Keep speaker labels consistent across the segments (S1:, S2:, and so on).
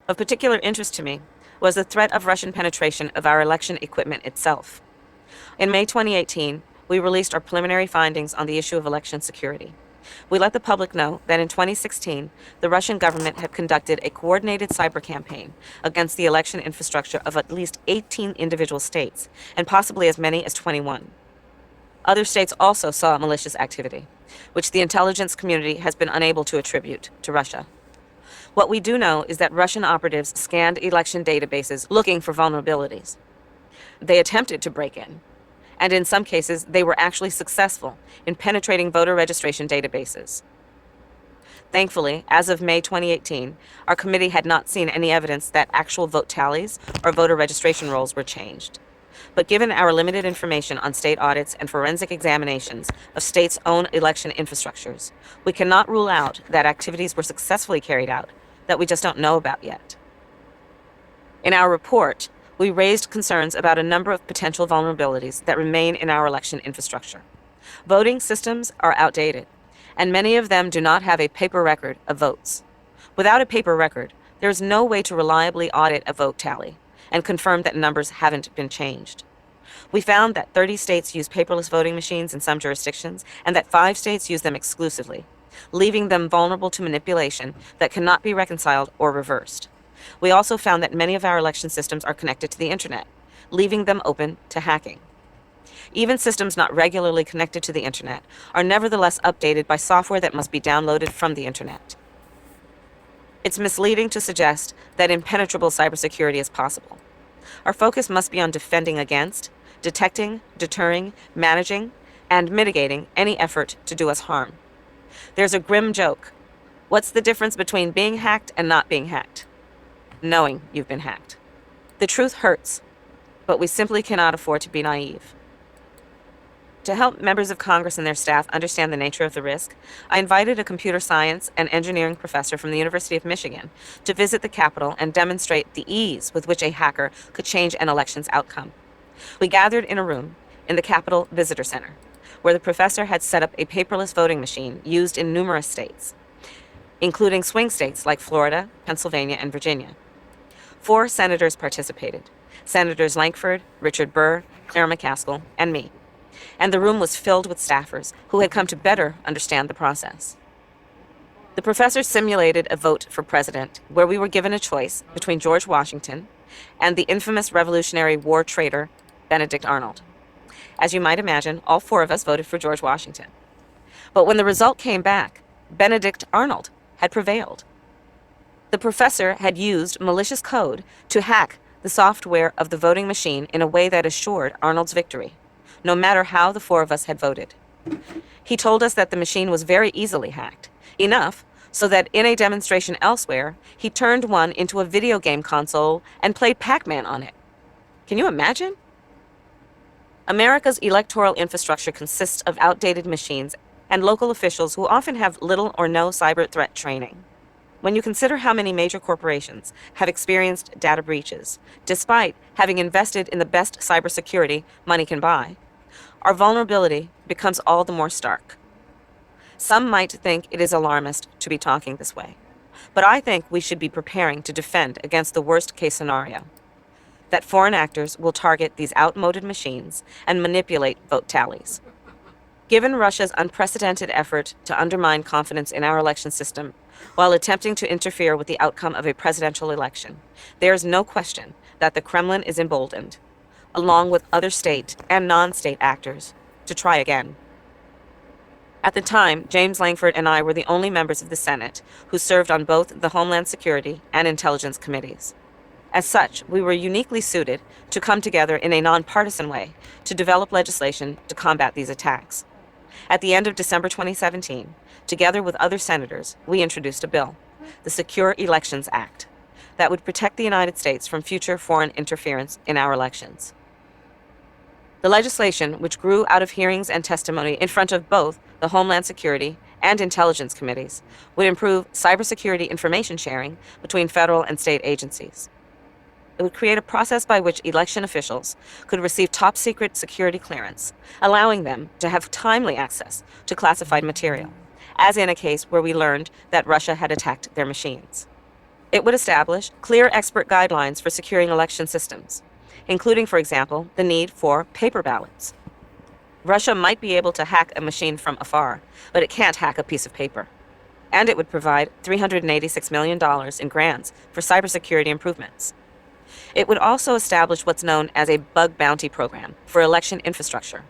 S1: Of particular interest to me was the threat of Russian penetration of our election equipment itself. In May 2018, we released our preliminary findings on the issue of election security. We let the public know that in 2016, the Russian government had conducted a coordinated cyber campaign against the election infrastructure of at least 18 individual states, and possibly as many as 21. Other states also saw malicious activity, which the intelligence community has been unable to attribute to Russia. What we do know is that Russian operatives scanned election databases looking for vulnerabilities. They attempted to break in, and in some cases, they were actually successful in penetrating voter registration databases. Thankfully, as of May 2018, our committee had not seen any evidence that actual vote tallies or voter registration rolls were changed. But given our limited information on state audits and forensic examinations of states' own election infrastructures, we cannot rule out that activities were successfully carried out that we just don't know about yet. In our report, we raised concerns about a number of potential vulnerabilities that remain in our election infrastructure. Voting systems are outdated, and many of them do not have a paper record of votes. Without a paper record, there is no way to reliably audit a vote tally and confirm that numbers haven't been changed. We found that 30 states use paperless voting machines in some jurisdictions, and that 5 states use them exclusively, leaving them vulnerable to manipulation that cannot be reconciled or reversed. We also found that many of our election systems are connected to the internet, leaving them open to hacking. Even systems not regularly connected to the internet are nevertheless updated by software that must be downloaded from the internet. It's misleading to suggest that impenetrable cybersecurity is possible. Our focus must be on defending against, detecting, deterring, managing, and mitigating any effort to do us harm. There's a grim joke. What's the difference between being hacked and not being hacked? Knowing you've been hacked. The truth hurts, but we simply cannot afford to be naive. To help members of Congress and their staff understand the nature of the risk, I invited a computer science and engineering professor from the University of Michigan to visit the Capitol and demonstrate the ease with which a hacker could change an election's outcome. We gathered in a room in the Capitol Visitor Center, where the professor had set up a paperless voting machine used in numerous states, including swing states like Florida, Pennsylvania, and Virginia. 4 senators participated: Senators Lankford, Richard Burr, Claire McCaskill, and me. And the room was filled with staffers who had come to better understand the process. The professor simulated a vote for president where we were given a choice between George Washington and the infamous Revolutionary War traitor, Benedict Arnold. As you might imagine, all 4 of us voted for George Washington. But when the result came back, Benedict Arnold had prevailed. The professor had used malicious code to hack the software of the voting machine in a way that assured Arnold's victory, no matter how the 4 of us had voted. He told us that the machine was very easily hacked, enough so that in a demonstration elsewhere, he turned one into a video game console and played Pac-Man on it. Can you imagine? America's electoral infrastructure consists of outdated machines and local officials who often have little or no cyber threat training. When you consider how many major corporations have experienced data breaches, despite having invested in the best cybersecurity money can buy, our vulnerability becomes all the more stark. Some might think it is alarmist to be talking this way, but I think we should be preparing to defend against the worst-case scenario, that foreign actors will target these outmoded machines and manipulate vote tallies. Given Russia's unprecedented effort to undermine confidence in our election system while attempting to interfere with the outcome of a presidential election, there is no question that the Kremlin is emboldened, along with other state and non-state actors, to try again. At the time, James Lankford and I were the only members of the Senate who served on both the Homeland Security and Intelligence Committees. As such, we were uniquely suited to come together in a nonpartisan way to develop legislation to combat these attacks. At the end of December 2017, together with other senators, we introduced a bill, the Secure Elections Act, that would protect the United States from future foreign interference in our elections. The legislation, which grew out of hearings and testimony in front of both the Homeland Security and Intelligence Committees, would improve cybersecurity information sharing between federal and state agencies. It would create a process by which election officials could receive top-secret security clearance, allowing them to have timely access to classified material, as in a case where we learned that Russia had attacked their machines. It would establish clear expert guidelines for securing election systems, including, for example, the need for paper ballots. Russia might be able to hack a machine from afar, but it can't hack a piece of paper. And it would provide $386 million in grants for cybersecurity improvements. It would also establish what's known as a bug bounty program for election infrastructure.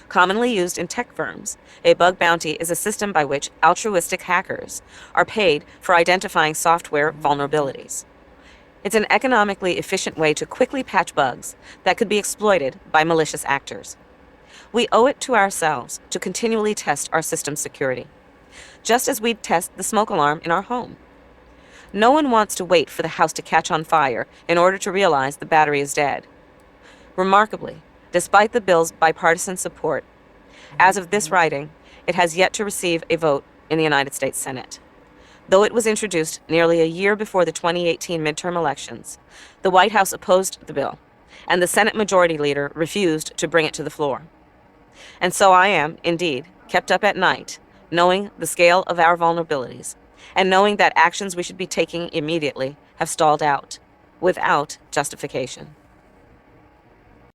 S1: Commonly used in tech firms, a bug bounty is a system by which altruistic hackers are paid for identifying software vulnerabilities. It's an economically efficient way to quickly patch bugs that could be exploited by malicious actors. We owe it to ourselves to continually test our system's security, just as we'd test the smoke alarm in our home. No one wants to wait for the house to catch on fire in order to realize the battery is dead. Remarkably, despite the bill's bipartisan support, as of this writing, it has yet to receive a vote in the United States Senate. Though it was introduced nearly a year before the 2018 midterm elections, the White House opposed the bill, and the Senate Majority Leader refused to bring it to the floor. And so I am, indeed, kept up at night, knowing the scale of our vulnerabilities, and knowing that actions we should be taking immediately have stalled out, without justification.